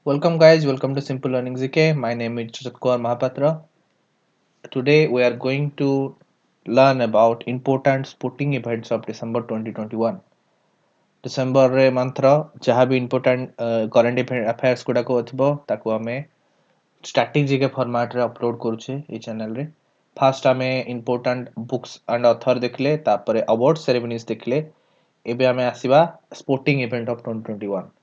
Welcome guys, welcome to Simple Learning ZK. My name is Chatkwar Mahapatra. Today we are going to learn about important sporting events of December 2021. December month ର ଯାହା ବି important current affairs ଗୁଡାକ ଥିବ ତାକୁ ଆମେ static GK format ରେ upload କରୁଛେ ଏଇ channel ରେ. First ଆମେ important books and author ଦେଖିଲେ, ତାପରେ award ceremonies ଦେଖିଲେ. ଏବେ ଆମେ ଆସିବା sporting event of 2021.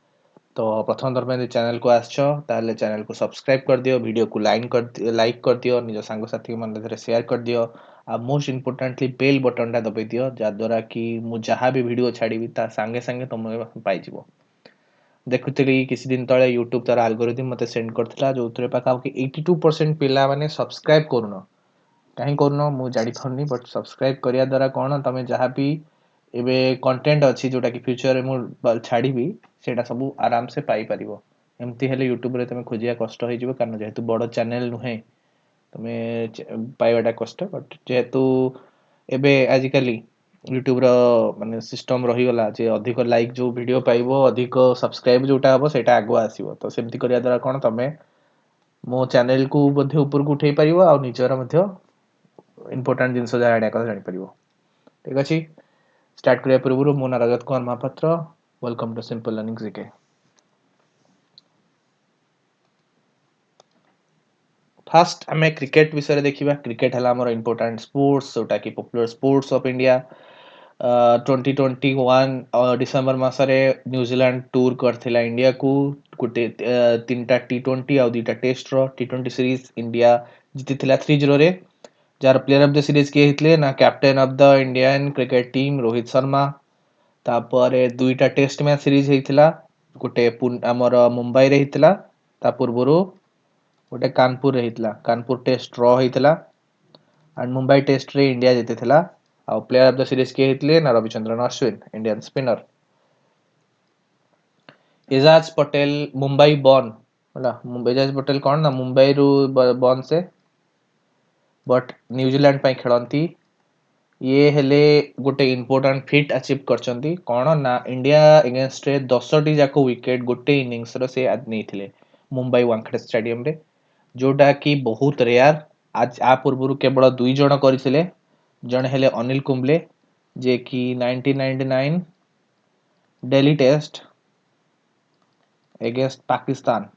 तो प्रथम थर पे चैनल को आसछ ताले चैनल को सब्सक्राइब कर दियो, वीडियो को लाइक कर दियो, निज सांग साथी मन धरे शेयर कर दियो आ मोस्ट इंपोर्टेंटली बेल बटन टा दबाई दियो जा द्वारा कि मु जहां भी वीडियो छाड़ीबी ता संगे संगे तुम पाई जिवो. देखुଥିଲି किसी दिन तळे YouTube तार एल्गोरिथम मते सेंड करथिला जो उतरे पाखा कि 82% पिला माने सब्सक्राइब करूनो काहे करूनो मु जानि थन्नी बट सब्सक्राइब करिया द्वारा कोन तमे जहां भी एबे कंटेंट अछि जोटा कि फ्यूचर रे मु छाड़ीबी सेटा सब आराम से पाई परिबो. एमती हेले YouTube रे तमे खोजिया कष्ट होई जिवो कारण जेहेतु बड़ चैनल नुहे तमे पाइबाटा कष्ट बट जेहेतु एबे आजिकली YouTube रो माने सिस्टम रही गला जे अधिक लाइक जो वीडियो पाइबो अधिक सब्सक्राइब जोटा हबो सेटा आगो आसीबो. तो सेमती करिया द्वारा कोन तमे मो चैनल को मध्ये ऊपर को उठेई परिबो आ निजर मध्ये इंपोर्टेंट जिंस जाडा का जानि परिबो. ठीक अछि, स्टार्ट करिया पूर्व मो ना Rajat Kumar Mahapatra. Welcome to simple learning GK. First आमे क्रिकेट विषय देखिबा. क्रिकेट हला हमर इंपोर्टेंट स्पोर्ट्स जोटा कि popular sports of India. 2021 December मासरे न्यूजीलैंड टूर करथिला इंडिया को गुटे तीनटा टी20 आ दुटा टेस्ट रो टी20 सीरीज इंडिया जितिथिला 3-0 रे. जार प्लेयर ऑफ द सीरीज के हितले ना captain of the Indian cricket team Rohit Sharma. तापरे दुईटा टेस्ट मैच सीरीज हेतिला गुटे हमर मुंबई रे हेतिला ता पूर्वरो गोटे कानपुर रे हेतिला. कानपुर टेस्ट ड्रॉ हेतिला एंड मुंबई टेस्ट रे इंडिया जितिथिला. आ प्लेयर ऑफ द सीरीज के हेतले ना Ravichandran Ashwin Indian spinner. Ajaz Patel Mumbai born होला. एजाज पटेल कोन ना मुंबई रु बॉर्न से बट न्यूजीलैंड पे खेलंती. ये हेले गोटे इंपोर्टेंट फीट अचीव करचंती कोन ना इंडिया अगेंस्ट रे 10 टी जाको विकेट गोटे इनिंग्स रो से आज नेथिले मुंबई वानखेड़े स्टेडियम रे जोटा कि बहुत रेयर. आज आ पूर्वरु केवल दुई जण करथिले. जण हेले अनिल कुंबले जे कि 1999 दिल्ली टेस्ट अगेंस्ट पाकिस्तान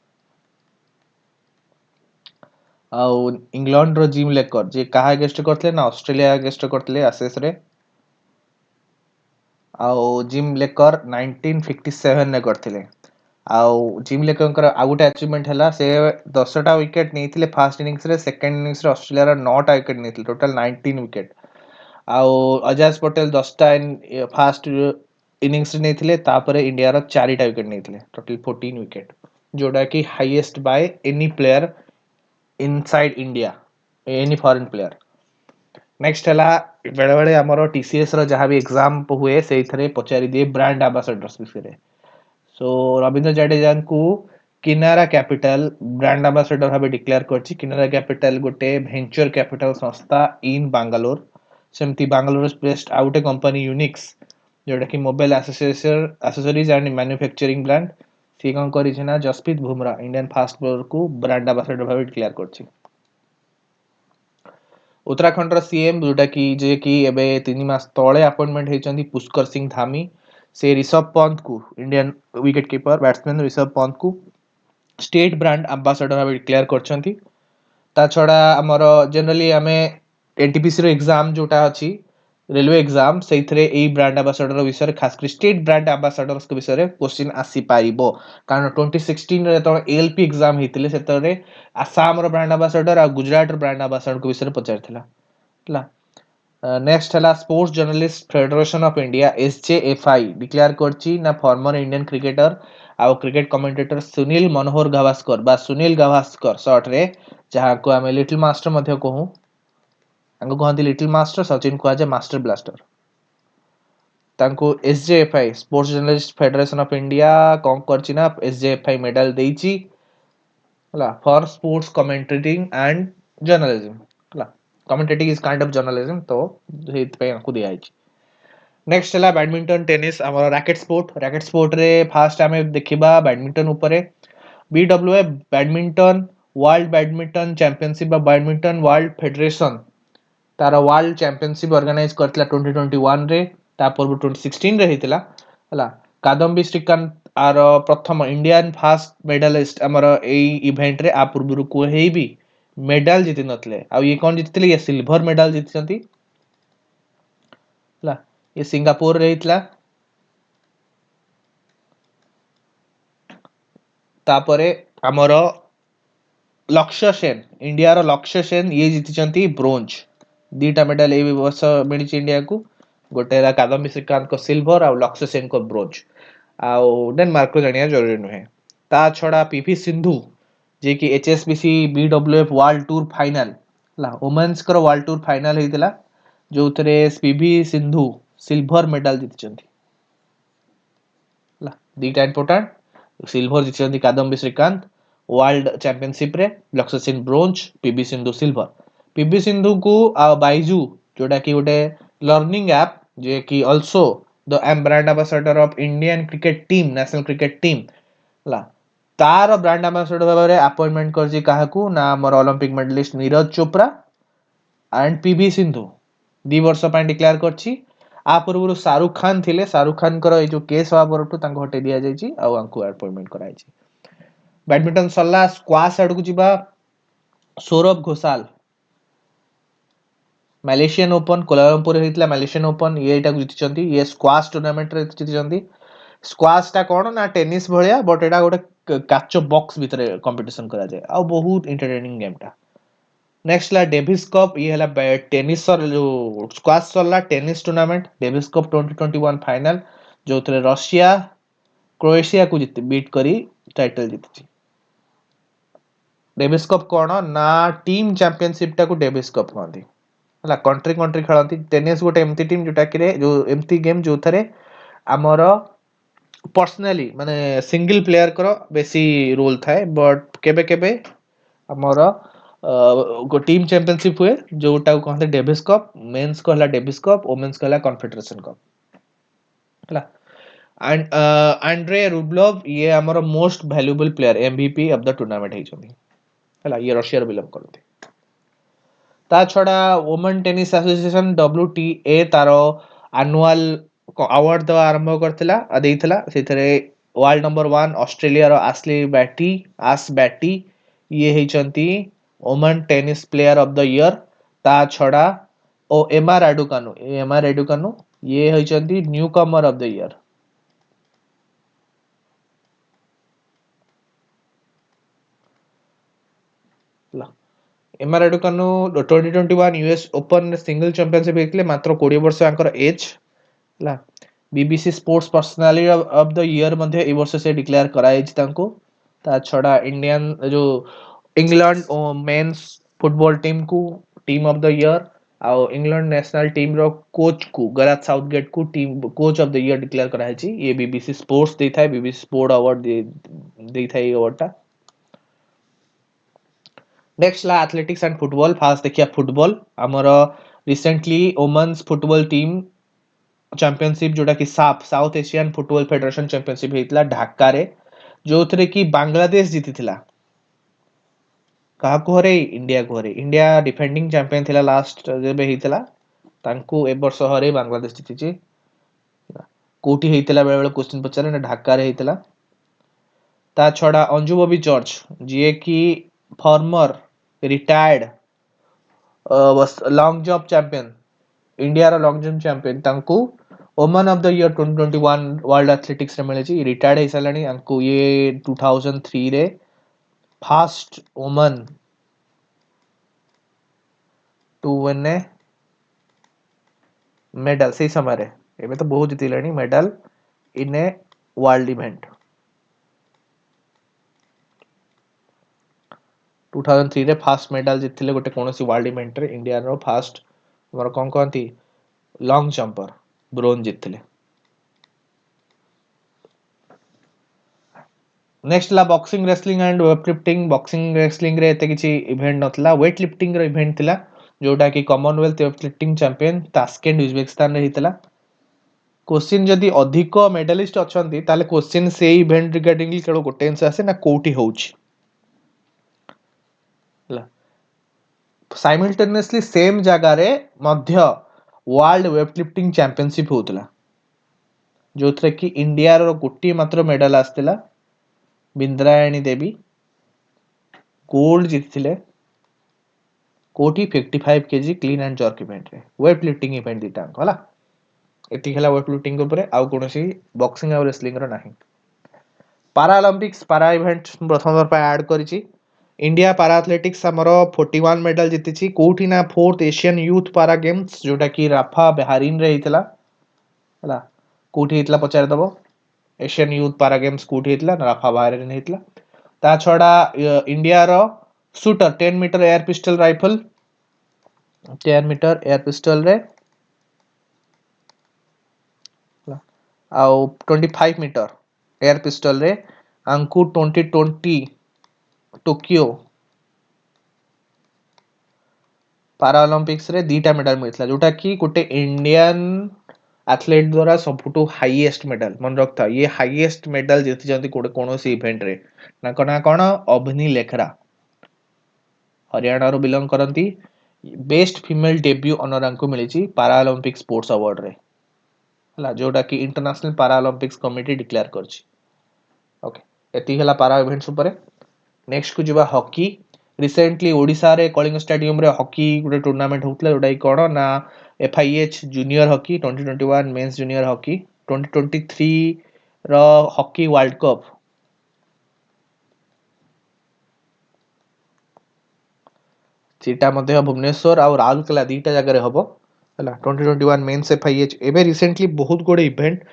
आउ इंग्लैंड रो जिम लेकर जे कहा अगेंस्ट करथिले ना ऑस्ट्रेलिया अगेंस्ट करथिले एसएस रे. आउ जिम लेकर 1957 ने करथिले. आउ जिम लेकर आ गोटे अचीवमेंट हला से 10 टा विकेट नेथिले फर्स्ट इनिंग्स रे. सेकंड इनिंग्स रे ऑस्ट्रेलिया रा 9 टा विकेट नेथिले टोटल 19 विकेट. आउ अजाज पटेल 10 टा फर्स्ट इनिंग्स रे नेथिले तापरे इंडिया रा 4 टा विकेट नेथिले टोटल 14 विकेट जोटा कि highest by any player inside India any foreign player. Next हला बेले बेले हमरो टीसीएस रो जहां भी एग्जाम हुए सेई थरे पचारि दिए ब्रांड एम्बेसडर्स विषय. सो रविंद्र जडेजा को किनारा कैपिटल ब्रांड एम्बेसडर भाबे डिक्लेयर करछि. किनारा कैपिटल गोटे वेंचर कैपिटल संस्था इन बेंगलोर. सेमती बेंगलोर बेस्ड आउटे कंपनी यूनिक्स जोटा कि mobile accessories and manufacturing brand सी कौन करी ना Jasprit Bumrah Indian fast bowler को ब्रांड एम्बेसडर भाबे डिक्लेयर करछि. उत्तराखंड रो सीएम जोटा कि जे कि एबे 3 मास तळे अपॉइंटमेंट हेचंदी पुष्कर सिंह धामी से ऋषभ पंत को Indian wicket keeper batsman Rishabh Pant को स्टेट ब्रांड एम्बेसडर भाबे डिक्लेयर करछंती. ता छडा हमर जनरली हमें एनटीपीसी रो एग्जाम जोटा अछि रेलवे एग्जाम सेइथरे एई ब्रांड एम्बेसडर विषय खास कर स्टेट ब्रांड एम्बेसडर्स के विषय क्वेश्चन आसी पारिबो कारण 2016 रे तो एलपी एग्जाम हेतिले सेतरे आसाम रो ब्रांड एम्बेसडर आ गुजरात रो ब्रांड एम्बेसडर के विषय पचारथिला. हला नेक्स्ट हला sports journalist federation of India SJFI declare करछि ना फॉर्मर इंडियन क्रिकेटर आ क्रिकेट कमेंटेटर सुनील मनोहर गावस्कर बा सुनील गावस्कर शॉर्ट रे जहां को हमें लिटिल मास्टर मध्ये कहू. अंगो कहंती लिटिल मास्टर सचिन को आज मास्टर ब्लास्टर. तांको SJFI sports journalist federation of India कोन करछि ना एसजेएफआई मेडल देइछि हला for sports commentating and journalism. हला commentating is kind of journalism तो हेत पे को दिया आइछि. नेक्स्ट हला बैडमिंटन टेनिस हमर रैकेट स्पोर्ट रे फास्ट हमें देखिबा बैडमिंटन ऊपर BWF badminton world badminton championship badminton world federation तार वर्ल्ड चैंपियनशिप ऑर्गेनाइज करथिला 2021 रे ता पूर्व 2016 रे हेतिला हला कादम्बी श्रीकांत आर प्रथम इंडियन फास्ट मेडलिस्ट हमर एई इवेंट रे आ पूर्व को हेई भी मेडल जीति नथले आ ये कोन जीतिले ये सिल्वर मेडल जीतिसंती हला ये सिंगापुर रे हेतिला तापरे हमर लक्ष्य सेन इंडिया रो लक्ष्य सेन ये जीतिचंती ब्रोंज दीटा मेडल ए वर्ष मिली इंडिया को गोटे कादम्बी श्रीकांत को सिल्वर आ लक्ष्य सेन को ब्रोंज आ डेनमार्क को जानिया जरूरी नुहे ता छड़ा पीवी सिंधु जे कि HSBC BWF world tour final ला वुमेन्स को वर्ल्ड टूर फाइनल हेतिला जो थरे पीवी सिंधु सिल्वर मेडल जीतिचंती ला दीटा इंपोर्टेंट सिल्वर जीतिचंती कादम्बी श्रीकांत वर्ल्ड चैंपियनशिप रे Lakshya Sen bronze PV Sindhu silver PV Sindhu को आ बाइजू जोटा कि गोटे लर्निंग ऐप जे कि also the brand ambassador of Indian cricket team national cricket team ला तार ब्रांड एम्बेसडर भाबरे अपॉइंटमेंट करजी काहाकू ना हमर Olympic medallist Neeraj Chopra and PV Sindhu 2 वर्ष ପାଇଁ डिक्लेयर करछि आ पूर्व शाहरुख खान थिले शाहरुख खान कर ए जो केस हवा परटू तांको हटे दिया जायछि आ आंको अपॉइंटमेंट करायछि बैडमिंटन सल्ला स्क्वाश आडकू जिबा Saurabh Ghosal Malaysian open Kuala Lumpur हेतिला मलेशियन ओपन ये एटा जीतिचंती ये स्क्वाश टूर्नामेंट रे जीतिचंती स्क्वाश टा कोन ना टेनिस भलिया बट एटा गोटे काच बॉक्स भितरे कंपटीशन करा जाय आ बहुत एंटरटेनिंग गेम टा नेक्स्ट ला डेविस कप ये हला टेनिस जो स्क्वाश सरला tennis tournament Davis cup 2021 final जो थरे रशिया क्रोएशिया को जीत बीट करी टाइटल जीतिची डेविस कप कोन ना टीम चैंपियनशिप टा को डेविस कप कहंती हला कंट्री कंट्री खेलती टेनिस गोटे एमती टीम जोटा कि जो एमती गेम जो थरे हमर पर्सनली माने सिंगल प्लेयर करो बेसी रोल थाए बट केबे केबे हमर टीम चैंपियनशिप हुए जोटा को कहते डेविस कप मेंस को हला डेविस कप वुमेन्स को हला कॉन्फेडरेशन कप हला एंड एंड्रे रुब्लोव ये हमर most valuable player MVP of the tournament है छथि हला ये रशिया रो बिलोंग करथि ता छड़ा वुमेन टेनिस एसोसिएशन WTA तारो एनुअल अवार्ड दवा आरंभ करथिला आ देइथिला सेथरे वर्ल्ड नंबर 1 ऑस्ट्रेलिया रो आस बैटी ये हेचंती women tennis player of the year ता छड़ा ओ एमआर एडुकानु ये हेचंती newcomer of the year ला Emma Raducanu 2021 US open single championship हेतले मात्र 20 वर्ष आंकर एज ला BBC sports personality of the year मध्ये ए वर्ष से डिक्लेयर कराई छि तांको ता छडा इंडियन जो इंग्लैंड मेंस फुटबॉल टीम को टीम ऑफ द ईयर आ इंग्लैंड नेशनल टीम रो कोच को गराथ साउथगेट को team coach of the year declare कराई छि ये बीबीसी स्पोर्ट्स देई थाए बीबीसी स्पोर्ट अवार्ड देई थाए अवार्ड ता नेक्स्ट ला एथलेटिक्स एंड फुटबॉल फास्ट देखिया फुटबॉल हमर recently women's football team championship जोटा कि SAFF South Asian football federation championship हेतला ढाका रे जो थरे कि बांग्लादेश जीतिथिला काहा को हरे इंडिया डिफेंडिंग चैंपियन थिला लास्ट जेबे हेतला तांको ए वर्ष हरे बांग्लादेश जीतिची कोठी हेतला बेले बेले क्वेश्चन पचारे ना ढाका रे हेतला ता छडा अंजू बॉबी जॉर्ज जे कि former retired long jump champion India रो लॉन्ग जंप चैंपियन तांको woman of the year 2021 world athletics रे मिले छी रिटायर्ड हेसलानी अंको ये 2003 रे first woman to win a medal से समय रे एबे तो बहुत जितिलानी medal in a world event 2003 रे फास्ट मेडल जितले गोटे कोनोसी वर्ल्ड इवेंट रे इंडिया रो फास्ट हमर कोन कोनती लॉन्ग जंपर ब्रोंज जितले next La boxing wrestling and weightlifting boxing wrestling रे एते किछि इवेंट नथला वेट लिफ्टिंग रो इवेंट थिला जोटा कि Commonwealth weightlifting champion Tashkent Uzbekistan रे हितला क्वेश्चन जदि अधिक मेडालिस्ट अछंती ताले क्वेश्चन से इवेंट रिगार्डिंगली केवल गोटे आंसर आसे ना कोठी होउची हला साइमल्टेनियसली सेम जगह रे मध्य वर्ल्ड वेटलिफ्टिंग चैंपियनशिप होतला जो थरे कि इंडिया रो गोटी मात्र मेडल आस्तिला बिंद्रायणी देवी गोल्ड जीतिले कोठी 55 KG clean and jerk event रे वेट लिफ्टिंग इवेंट दिटा हला एति हला वेट लिफ्टिंग ऊपर आउ कोनोसी बॉक्सिंग और रेसलिंग रो नाही पारा ओलंपिक्स पारा इवेंट प्रथम बार पर ऐड करिछि इंडिया पारा एथलेटिक्स हमरो 41 मेडल जीतिछि कोठी ना फोर्थ एशियन यूथ पारा गेम्स जोटा कि राफा बहरीन रे हितला हला कोठी हितला पचार दबो एशियन यूथ पारा गेम्स कोठी हितला राफा बहरीन हितला ता छडा इंडिया रो shooter 10 metre air pistol rifle 10 metre air pistol रे आउ 25 मीटर एयर पिस्टल रे आंकु 2020 टोकियो पारा ओलंपिक्स रे दीटा मेडल मिलता जोटा कि गोटे इंडियन एथलीट द्वारा सबुठु हाईएस्ट मेडल मन रखता ये हाईएस्ट मेडल जीति जंती कोडे कोनोसी इवेंट रे ना कोन अवनी लेखरा हरियाणा रो बिलोंग करंती बेस्ट फीमेल डेब्यू ऑनर आंकु मिलिची पारा ओलंपिक स्पोर्ट्स अवार्ड रे हला जोटा कि इंटरनेशनल पारा ओलंपिक्स कमिटी डिक्लेयर करछि ओके एति हला पारा इवेंट्स ऊपर नेक्स्ट को जिबा हॉकी रिसेंटली ओडिसा रे कलिंग स्टेडियम रे हॉकी गुटे टूर्नामेंट होतला जोटा कोन ना FIH junior hockey 2021 mains junior hockey 2023 रो हॉकी वर्ल्ड कप सीटा मध्ये भुवनेश्वर और राउरकेला दीटा जगह रे हबो हला 2021 मेंस एफआईएच एबे रिसेंटली बहुत गोडे इवेंट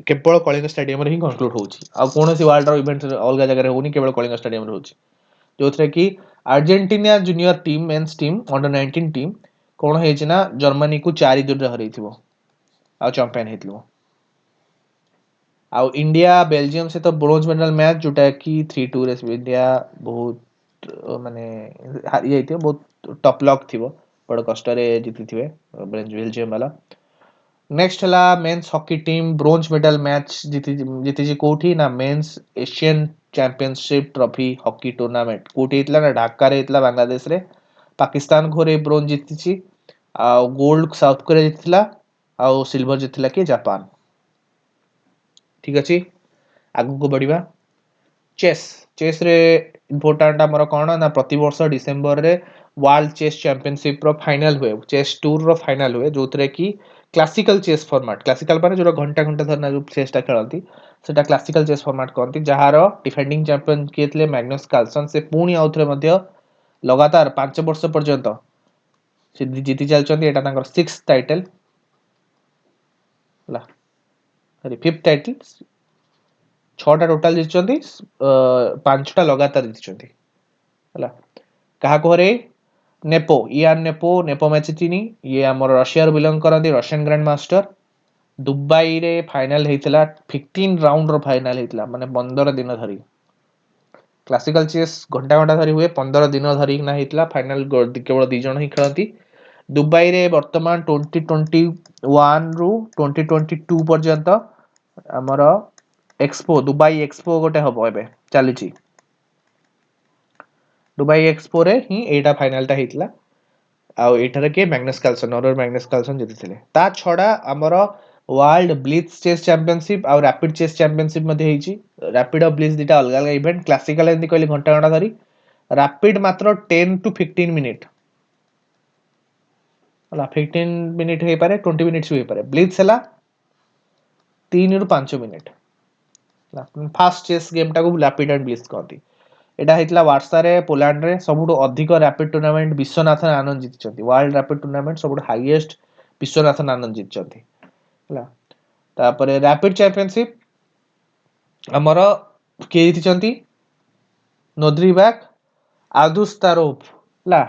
केवल कलिंग स्टेडियम रे ही कंक्लूड होउची आ कोनोसी वर्ल्ड रो इवेंट अलगा जगह रे होनी केवल कलिंग स्टेडियम रे होउची जोथरे कि Argentina junior team men's team under 19 team कोन हेछि ना जर्मनी को 4-2 रे हरैथिबो आ चैंपियन हेतलो आ इंडिया बेल्जियम से तो ब्रोंज मेडल मैच जोटा कि 3-2 रे इंडिया बहुत माने हारि जाइथिबो बहुत टॉप लॉक थिबो बड़ कष्ट रे जीतिथिबे बेल्जियम वाला नेक्स्ट हला men's hockey team bronze medal match जीती कोठी ना men's Asian championship trophy hockey tournament कोठी इतला ना ढाका रे इतला बांग्लादेश रे पाकिस्तान घोरे ब्रोंज जीतिची आ गोल्ड साउथ कोरिया जीतिला आ सिल्वर जीतिला कि जापान ठीक अछि आगु को बढ़िबा चेस चेस रे इंपोर्टेंट हमर कोन ना प्रति वर्ष डिसेंबर रे वर्ल्ड चेस चैंपियनशिप रो फाइनल हुए चेस टूर रो फाइनल हुए जोतरे कि क्लासिकल चेस फॉर्मेट क्लासिकल माने जो घंटा घंटा धरना जो चेस ता खेलती सेटा क्लासिकल चेस फॉर्मेट कहंती जहार डिफेंडिंग चैंपियन केतले मैग्नस कार्लसन से पुणी आउथरे मध्य लगातार 5 वर्ष पर्यंत से जीति चलचंती एटा तांकर 6th टाइटल ला सॉरी 5th टाइटल 6टा टोटल जीतचंती 5टा लगातार जीतचंती हला कहा कोरे नेपो इयान नेपो मैचिटिनी ये हमर रशिया रो बिलोंग करंती रशियन ग्रैंड मास्टर दुबई रे फाइनल हेतिला 15 राउंड रो फाइनल हेतिला माने 15 दिन धरी क्लासिकल चेस घंटा घंटा धरी हुए 15 दिन धरी ना हेतिला फाइनल केवल 2 जण ही खेलती दुबई रे वर्तमान 2021 रु 2022 पर्यंत हमर एक्सपो दुबई एक्सपो गोटे हबो एबे चलीची दुबई एक्सपो रे ही एटा फाइनल ता हेतिला आ एठारे के मैग्नस कार्लसन और मैग्नस कार्लसन जितिथिले ता छडा हमर वर्ल्ड ब्लिट्ज चेस चैंपियनशिप और रैपिड चेस चैंपियनशिप मध्ये हेची रैपिड और ब्लिट्ज दिटा अलग अलग इवेंट क्लासिकल एंदी कहली घंटा घंटा धरी रैपिड मात्र 10 टू 15 मिनिट हला 15 मिनिट हे पारे 20 मिनिट्स हे पारे ब्लिट्ज हला 3 रु 5 मिनिट फास्ट चेस गेम टा को रैपिड एंड ब्लिट्ज कहती एटा हेतला वार्सा रे पोलैंड रे सबुठो अधिक रैपिड टूर्नामेंट विश्वनाथन आनंद जीतिचंती वर्ल्ड रैपिड टूर्नामेंट सबुठो हाईएस्ट विश्वनाथन आनंद जीतिचंती हला तापरे रैपिड चैंपियनशिप हमर के जीतिचंती नोद्रिबाक आदुस्तारोव ला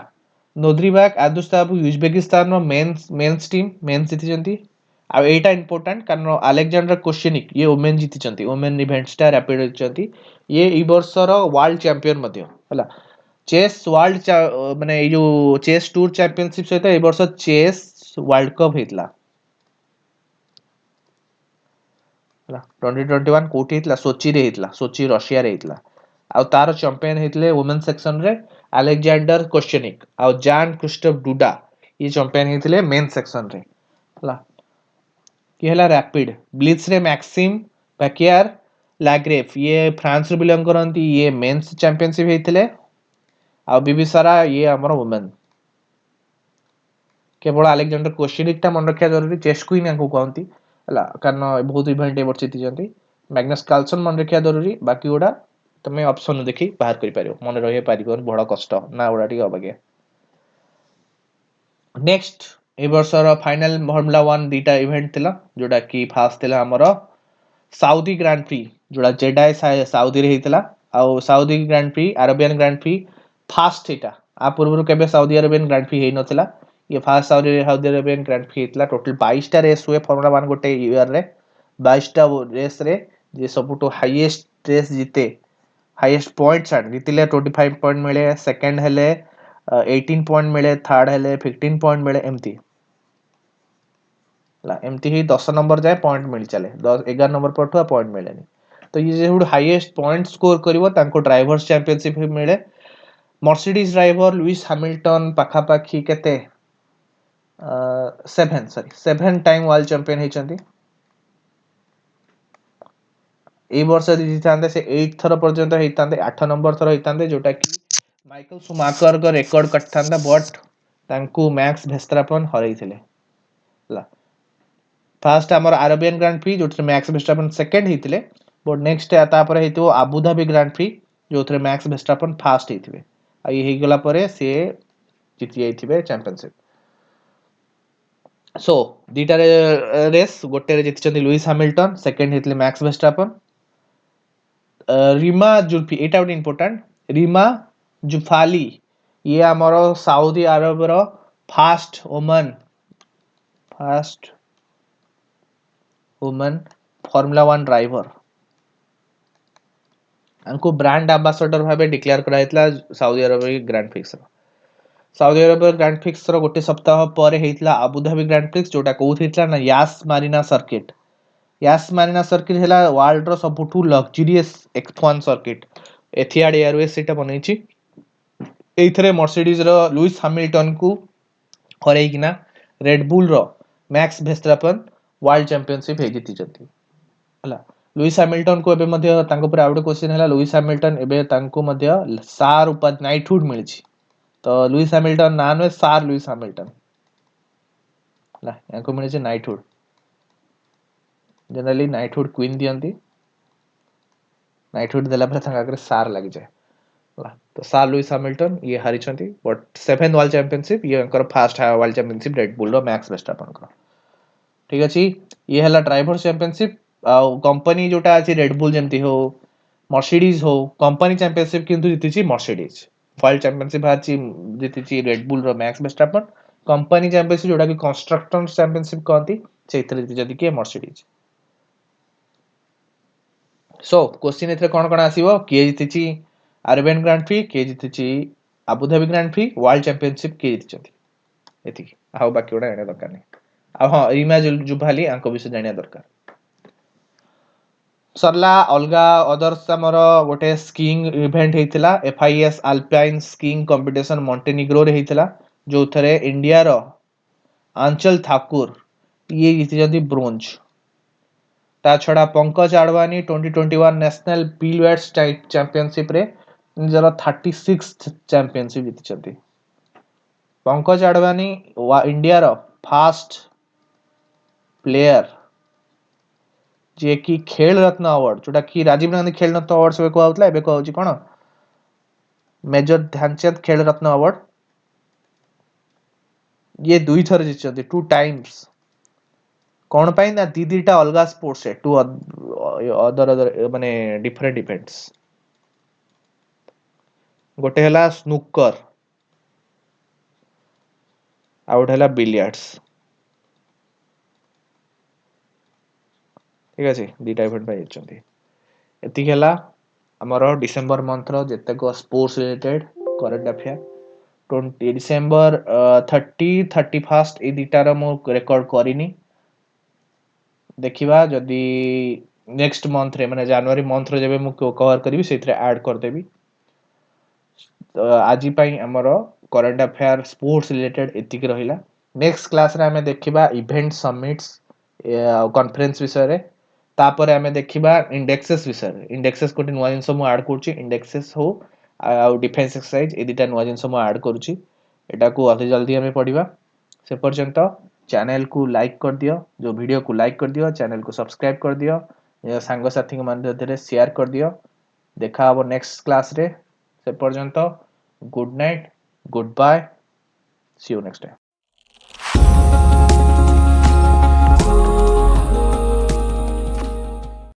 नोद्रिबाक आदुस्तारोव उज्बेकिस्तान रो मेंस टीम मेंस जीतिचंती आ एटा इंपोर्टेंट कारण अलेक्जेंडर कोश्चेनिक ये वुमेन जीतिचंती वुमेन इवेंट्स ता रैपिड जीतिचंती ये ई वर्ष रो वर्ल्ड चैंपियन मध्ये हला चेस वर्ल्ड माने ए जो चेस टूर चैंपियनशिप सहित ए वर्ष चेस वर्ल्ड कप हेतला ହେଲା 2021 କୋଉଠି ହେଇଥିଲା सोची रे ହେଇଥିଲା सोची रशिया रे ହେଇଥିଲା ଆଉ तार चैंपियन ହେଇଥିଲେ वुमेन सेक्शन रे अलेक्जेंडर कोश्चेनिक ଆଉ जान क्रिस्टोफ डुडा ये चैंपियन ହେଇଥିଲେ मेन सेक्शन रे ହେଲା कि है रैपिड ब्लिट्स रे मैक्सिम पैकियर लाग्रेफ ये फ्रांस रे बिलोंग करंती ये मेंस चैंपियनशिप हेतिले आ बिबिसारा ये हमर वुमेन केवल अलेक्जेंडर क्वेश्चनिक टा मन रखिया जरूरी चेस क्वीन याको कहंती हला कारण बहुत इवेंट ए वर्ष जीतिजंती मैग्नस कार्लसन मन रखिया जरूरी बाकी ओडा तमे ऑप्शन देखि बाहर करि पारियो मन रहे पारिबन बड़ कष्ट ना ओडा टी अबगे नेक्स्ट ए वर्षर फाइनल फॉर्मूला 1 दीटा इवेंट थिला जोडा की फास्ट थिला हमर साउदी ग्रैंड प्री जोडा जेडाई साउदी रे हेतिला आ Saudi grand prix Arabian grand prix first एटा आ पूर्व केबे साउदी अरेबियन ग्रैंड प्री हे नथिला ये first Saudi Arabian grand prix हेतिला टोटल 22 टा रेस हुए फॉर्मूला 1 गोटे ईयर रे 22 टा रेस रे जे सबटो हाईएस्ट रेस जीते हाईएस्ट पॉइंट छाड़ जीतिले 25 पॉइंट मिले सेकंड हेले 18 पॉइंट मिले थर्ड हेले 15 पॉइंट मिले एमती एमती ही 10 नंबर जाए पॉइंट मिल चले 10 11 नंबर पर पॉइंट मिलेनी तो ये जो हाईएस्ट पॉइंट स्कोर करिवो तांको ड्राइवर्स चैंपियनशिप मिले मर्सिडीज ड्राइवर लुइस हैमिल्टन पाखापाखी केते 7 टाइम वर्ल्ड चैंपियन हेचंती ए वर्ष जीतांते से 8 थर पर्यंत हेतांते 8 नंबर थर हेतांते जोटा कि माइकल सुमाकर को रिकॉर्ड कटथांता बट तांको मैक्स भेस्टापेन हरैथिले ला फास्ट हमर अरेबियन ग्रैंड प्री जोथरे मैक्स भेस्टापेन सेकंड हेतिले बट नेक्स्ट तापर हेतिबो आबू धाबी ग्रैंड प्री जोथरे मैक्स भेस्टापेन फास्ट हेतिबे आ ये हेगला परे से जीति जाइथिबे चैंपियनशिप सो दीटा रेस गोटे रे जीतिचंती लुइस हैमिल्टन सेकंड हेतिले मैक्स भेस्टापेन रीमा जुल्फी एटा गोटे इंपोर्टेंट रीमा जुफाली ये हमर सऊदी अरब रो फास्ट वुमन फॉर्मूला 1 ड्राइवर उनको ब्रांड एम्बेसडर भाबे डिक्लेयर कराइतला Saudi Arab grand prix Saudi Arab grand prix रो गोटे सप्ताह परे हेतला अबू धाबी ग्रैंड प्रिक्स जोटा कोउथ हेतला ना यास मारिना सर्किट हेला वर्ल्ड रो सबटू luxurious F1 circuit Etihad Airways सेटा बनैछि एइथरे मर्सिडीज रो लुइस हैमिल्टन को हरैकिना रेड बुल रो मैक्स भेस्टापेन वर्ल्ड चैंपियनशिप हे जीतिचंती हला लुइस हैमिल्टन को एबे मध्ये तांको पर आउट क्वेश्चन हला लुइस हैमिल्टन एबे तांको मध्ये सार उपाध नाइटहुड मिलछि तो लुइस हैमिल्टन नाम है सार लुइस हैमिल्टन हला याको मिलछि नाइटहुड जनरली नाइटहुड क्वीन दियंती नाइटहुड देला पर तांका करे सार लागि जाय हला तो सार लुइस हैमिल्टन ये हारिछंती बट 7th वर्ल्ड चैंपियनशिप ये अंकर first world championship Red Bull रो मैक्स वर्स्टापेन को ठीक अछि ये हला ड्राइवर चैंपियनशिप आ कंपनी जोटा अछि रेड बुल जेमती हो मर्सिडीज हो कंपनी चैंपियनशिप किंतु जीतिछि मर्सिडीज वर्ल्ड चैंपियनशिप हाछि जीतिछि रेड बुल रो मैक्स वर्स्टापेन कंपनी चैंपियनशिप जोटा कि कंस्ट्रक्टर चैंपियनशिप कहंती सेथरे जीतिछि कि मर्सिडीज सो क्वेश्चन एथरे कोन कोन आसीबो के जीतिछि अरेबियन ग्रैंड प्री के जीतिछि Abu Dhabi grand prix world championship के जीतिछंती एथि आउ बाकी ओडा एने दरकार नै आ हां रीमा जुभाली आंको विषय जानिया दरकार सरला अलगा अदर्स हमर गोटे स्कीइंग इवेंट हेतिला FIS alpine skiing competition Montenegro रे हेतिला जो थरे इंडिया रो आंचल ठाकुर ये जीतिजंती ब्रोंज ता छडा Pankaj Advani 2021 national billiards championship रे निजर 36th चैंपियनशिप जीतिचंती पंकज आडवाणी इंडिया रो फास्ट प्लेयर जे कि खेल रत्न अवार्ड जोटा कि राजीव गांधी खेल रत्न अवार्ड से को आउतला एबे को होची कोन मेजर ध्यानचंद खेल रत्न अवार्ड ये दुई थर जीतचंती 2 टाइम्स कोन पाई ना दीदीटा अलगा स्पोर्ट्स है टू अदर माने डिफरेंट इवेंट्स गोटे हला स्नूकर आउट हला बिलियर्ड्स ठीक अछि दीटा इवेंट पाई जीतचंती एति हला हमर डिसेंबर मंथ रो जते को sports related current affair 20 December 30 31 ए दीटा रो मो रिकॉर्ड करिनी देखिबा जदी नेक्स्ट मंथ रे माने जनवरी मंथ रे जेबे मु कवर करबी सेथरे ऐड कर देबी। तो आज पाई हमर करंट अफेयर स्पोर्ट्स रिलेटेड एतिक रहिला। नेक्स्ट क्लास रे हमें देखिबा इवेंट समिट्स कॉन्फ्रेंस विषय रे। तापर हमें देखिबा इंडेक्सेस विषय रे। इंडेक्सेस कोटी नुवा जिंस मु ऐड करछि इंडेक्सेस हो आ डिफेंस एक्सरसाइज ए दिटा नुवा जिंस मु ऐड करछि। एटा को अति जल्दी हमें पढ़िबा। से पर्यंत चैनल को लाइक कर दियो, जो वीडियो को लाइक कर दियो, चैनल को सब्सक्राइब कर दियो, सांग साथी के माध्यम शेयर कर दियो। देखा हबो नेक्स्ट क्लास रे। से पर्यंत good night, goodbye, see you next time.